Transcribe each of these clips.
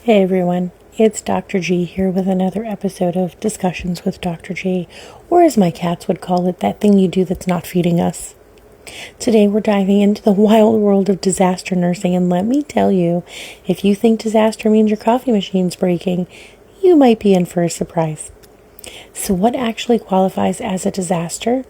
Hey everyone, it's Dr. G here with another episode of Discussions with Dr. G, or as my cats would call it, that thing you do that's not feeding us. Today we're diving into the wild world of disaster nursing, and let me tell you, if you think disaster means your coffee machine's breaking, you might be in for a surprise. So what actually qualifies as a disaster?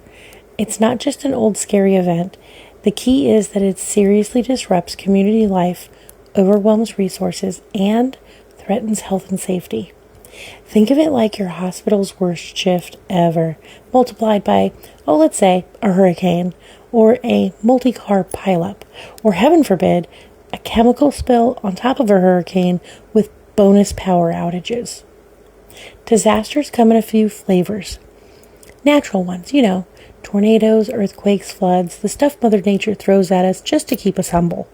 It's not just an old scary event. The key is that it seriously disrupts community life, overwhelms resources, and threatens health and safety. Think of it like your hospital's worst shift ever, multiplied by, let's say, a hurricane, or a multi-car pileup, or heaven forbid, a chemical spill on top of a hurricane with bonus power outages. Disasters come in a few flavors. Natural ones, tornadoes, earthquakes, floods, the stuff Mother Nature throws at us just to keep us humble.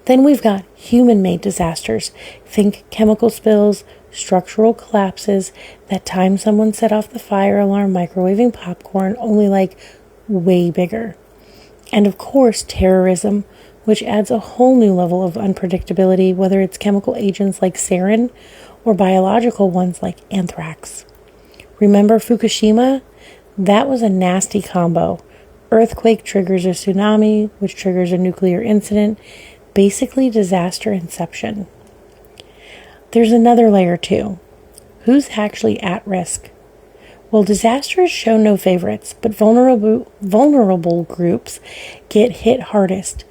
Then we've got human-made disasters. Think chemical spills, structural collapses, that time someone set off the fire alarm microwaving popcorn, only way bigger. And of course, terrorism, which adds a whole new level of unpredictability, whether it's chemical agents like sarin or biological ones like anthrax. Remember Fukushima? That was a nasty combo. Earthquake triggers a tsunami, which triggers a nuclear incident. Basically, disaster inception. There's another layer too. Who's actually at risk? Well, disasters show no favorites, but vulnerable groups get hit hardest.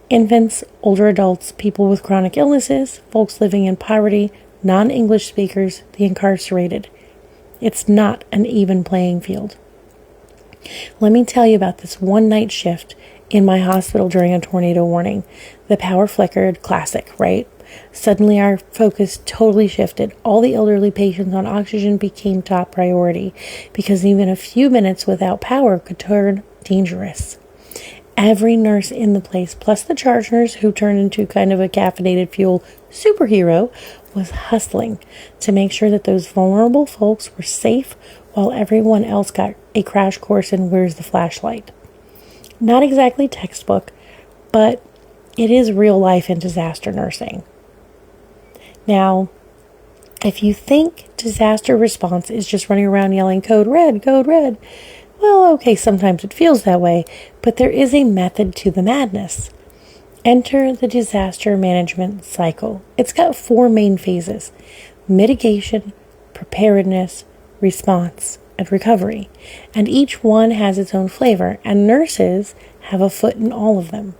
Infants, older adults, people with chronic illnesses, folks living in poverty, non-English speakers, the incarcerated. It's not an even playing field. Let me tell you about this one night shift in my hospital during a tornado warning. The power flickered, classic, right? Suddenly our focus totally shifted. All the elderly patients on oxygen became top priority because even a few minutes without power could turn dangerous. Every nurse in the place, plus the charge nurse who turned into kind of a caffeinated fuel superhero, was hustling to make sure that those vulnerable folks were safe while everyone else got a crash course in where's the flashlight. Not exactly textbook, but it is real life in disaster nursing. Now, if you think disaster response is just running around yelling, code red, well, okay, sometimes it feels that way, but there is a method to the madness. Enter the disaster management cycle. It's got 4 main phases: mitigation, preparedness, response, and recovery. And each one has its own flavor, and nurses have a foot in all of them.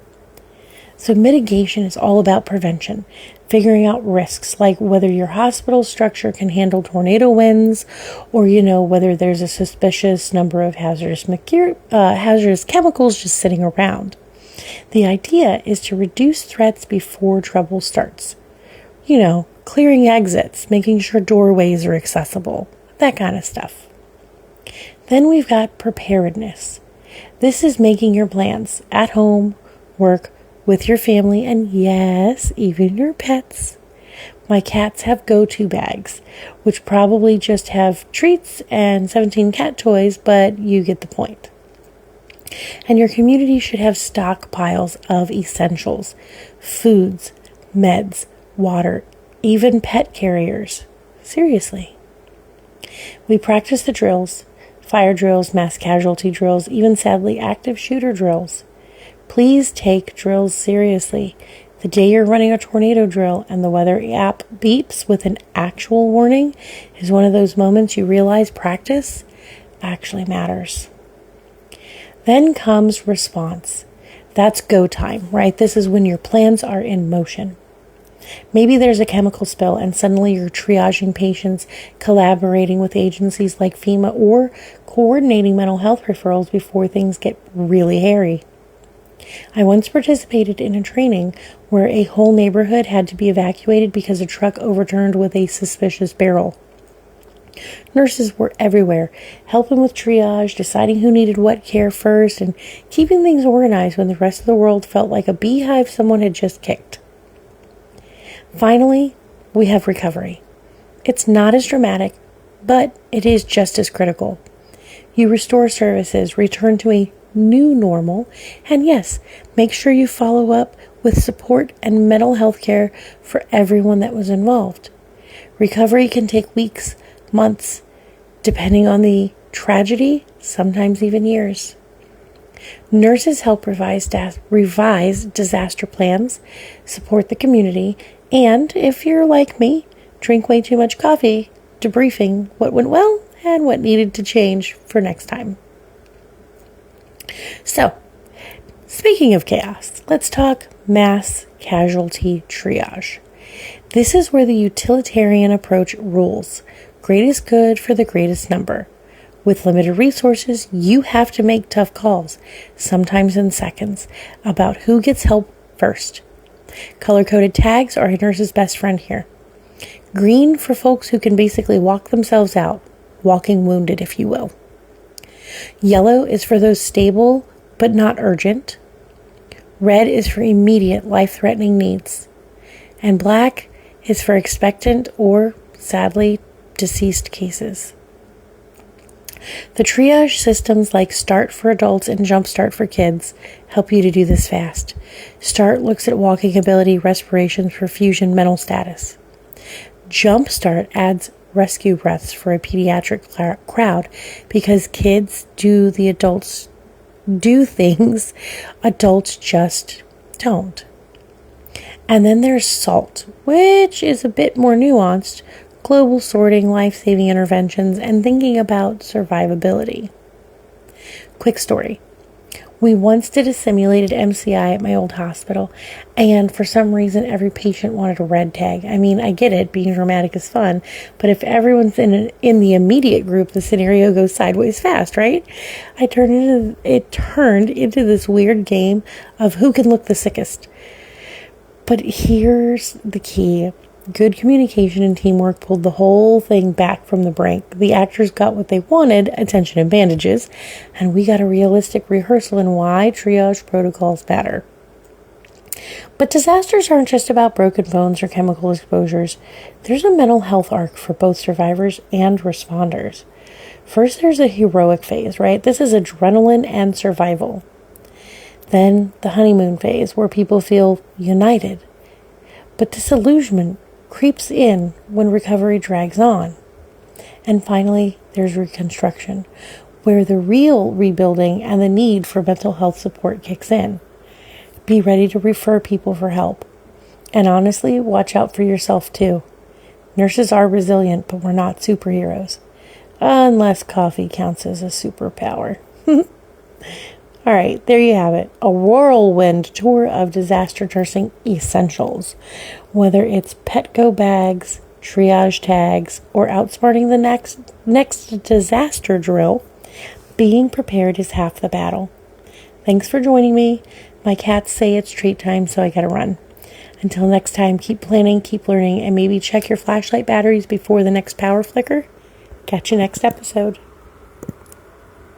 So mitigation is all about prevention, figuring out risks like whether your hospital structure can handle tornado winds, or whether there's a suspicious number of hazardous chemicals just sitting around. The idea is to reduce threats before trouble starts. Clearing exits, making sure doorways are accessible, that kind of stuff. Then we've got preparedness. This is making your plans at home, work, with your family, and yes, even your pets. My cats have go-to bags, which probably just have treats and 17 cat toys, but you get the point. And your community should have stockpiles of essentials, foods, meds, water, even pet carriers. Seriously. We practice the drills, fire drills, mass casualty drills, even sadly active shooter drills. Please take drills seriously. The day you're running a tornado drill and the weather app beeps with an actual warning is one of those moments you realize practice actually matters. Then comes response. That's go time, right? This is when your plans are in motion. Maybe there's a chemical spill and suddenly you're triaging patients, collaborating with agencies like FEMA, or coordinating mental health referrals before things get really hairy. I once participated in a training where a whole neighborhood had to be evacuated because a truck overturned with a suspicious barrel. Nurses were everywhere, helping with triage, deciding who needed what care first, and keeping things organized when the rest of the world felt like a beehive someone had just kicked. Finally, we have recovery. It's not as dramatic, but it is just as critical. You restore services, return to a new normal, and yes, make sure you follow up with with support and mental health care for everyone that was involved. Recovery can take weeks, months, depending on the tragedy, sometimes even years. Nurses help revise disaster plans, support the community, and if you're like me, drink way too much coffee, debriefing what went well and what needed to change for next time. So, speaking of chaos, let's talk mass casualty triage. This is where the utilitarian approach rules. Greatest good for the greatest number. With limited resources, you have to make tough calls, sometimes in seconds, about who gets help first. Color-coded tags are a nurse's best friend here. Green for folks who can basically walk themselves out, walking wounded, if you will. Yellow is for those stable but not urgent. Red is for immediate life-threatening needs. And black is for expectant or, sadly, deceased cases. The triage systems like Start for adults and Jumpstart for kids help you to do this fast. Start looks at walking ability, respirations, perfusion, mental status. Jumpstart adds rescue breaths for a pediatric crowd because kids do things adults just don't. And then there's SALT, which is a bit more nuanced. Global sorting, life-saving interventions, and thinking about survivability. Quick story. We once did a simulated MCI at my old hospital, and for some reason every patient wanted a red tag. I mean, I get it, being dramatic is fun, but if everyone's in the immediate group, the scenario goes sideways fast, right? It turned into this weird game of who can look the sickest. But here's the key. Good communication and teamwork pulled the whole thing back from the brink. The actors got what they wanted, attention and bandages, and we got a realistic rehearsal in why triage protocols matter. But disasters aren't just about broken bones or chemical exposures. There's a mental health arc for both survivors and responders. First, there's a heroic phase, right? This is adrenaline and survival. Then the honeymoon phase, where people feel united. But disillusionment creeps in when recovery drags on. And finally, there's reconstruction, where the real rebuilding and the need for mental health support kicks in. Be ready to refer people for help. And honestly, watch out for yourself too. Nurses are resilient, but we're not superheroes. Unless coffee counts as a superpower. All right, there you have it. A whirlwind tour of disaster nursing essentials. Whether it's Petco bags, triage tags, or outsmarting the next disaster drill, being prepared is half the battle. Thanks for joining me. My cats say it's treat time, so I gotta run. Until next time, keep planning, keep learning, and maybe check your flashlight batteries before the next power flicker. Catch you next episode.